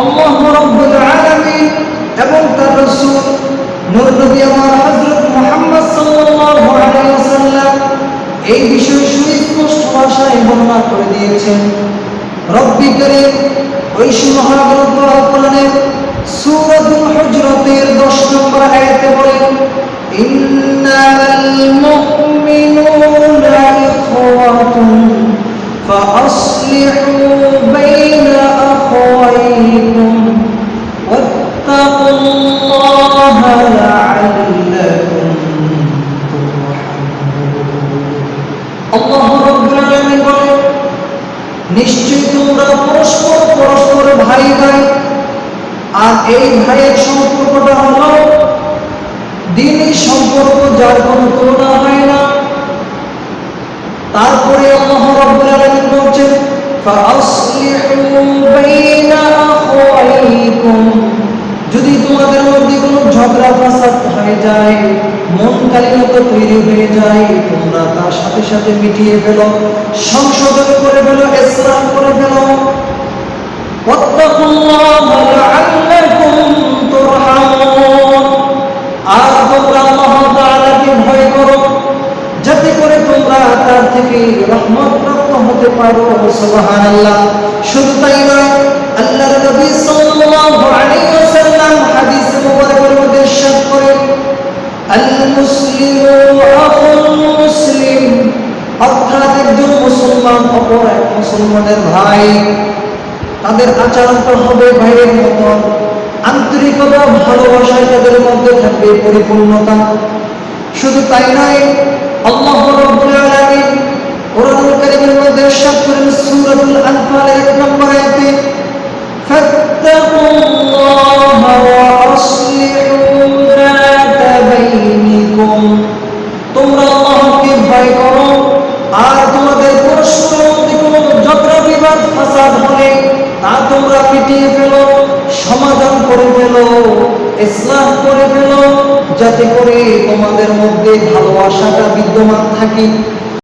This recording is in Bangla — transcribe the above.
আল্লাহ রাব্বুল আলামিন এবং তার রাসূল নূর নবী আমার হযরত মুহাম্মদ সাল্লাল্লাহু আলাইহি ওয়াসাল্লাম এই বিষয়ে সুস্পষ্ট ভাষায় বর্ণনা করে দিয়েছেন। রব্বি কারীম ওই মহাগ্রন্থ আল কোরআনের সূরাতুল হুজরাতের 10 নম্বর আয়াতে বলেন, ইন্নাল মুমিনুনা ইখওয়াতুন ফাআসলিহু বাইনা আখাওয়াইকুম ওয়াত্তাকুল্লাহা লাআল্লাকুম তুরহামুন। আল্লাহ রাব্বুল আলামিন বলেন, নিশ্চয়ই তোমরা পরস্পর ভাই ভাই, আর এই ভাইয়ের সম্পর্কটা হলো দ্বীনি সম্পর্ক, যার কোনো তুলনা হয় না। তারপরে আল্লাহ রাব্বুল আলামিন বলেন, ফাআসলিহু বাইনা আখাওয়াইকুম, যদি তোমাদের মধ্যে কোনো ঝগড়া ফাসাদ হয়ে যায়, মন কালিমতা তৈরি হয়ে যায়, তোমরা তার সাথে সাথে মিটিয়ে ফেলো, সংশোধন করে ফেলো, ইসলাহ করে ফেলো। ওয়াত্তাকুল্লাহা লাআল্লাকুম তুরহামুন, আর তোমরা আল্লাহ তাআলাকে ভয় করো, যাতে করে তোমরা তার থেকে রহমত প্রাপ্ত হতে পারো। সুবহানাল্লাহ। শুধু তাই নয়, আল্লাহর নবী সাল্লাল্লাহু আলাইহি ওয়াসাল্লাম হাদিসে মুবারকের মধ্যে ইরশাদ করেন, আল মুসলিমু আখুল মুসলিম, অর্থাৎ একজন মুসলমান অপর এক মুসলমানের ভাই। তাদের আচরণটা হবে ভাইয়ের মতো, আন্তরিকতা ভালোবাসায় তাদের মধ্যে থাকবে পরিপূর্ণতা। শুধু তাই নয়, আল্লাহ রাব্বুল আলামিন কোরআনুল কারীমের মধ্যে ইরশাদ করেন সূরাতুল আনফালের 1 নম্বর আয়াতে, ফাত্তাকুল্লাহা ওয়া আসলিহু যাতা বাইনিকুম, তোমরা আল্লাহকে ভয় করো, আর তোমাদের পরস্পরের মধ্যে কোনো ঝগড়া বিবাদ ফাসাদ হলে তা তোমরা মিটিয়ে ফেলো, সমাধান করে ফেলো, ইসলাহ করে ফেলো, যাতে করে তোমাদের মধ্যে ভালোবাসাটা বিদ্যমান থাকে।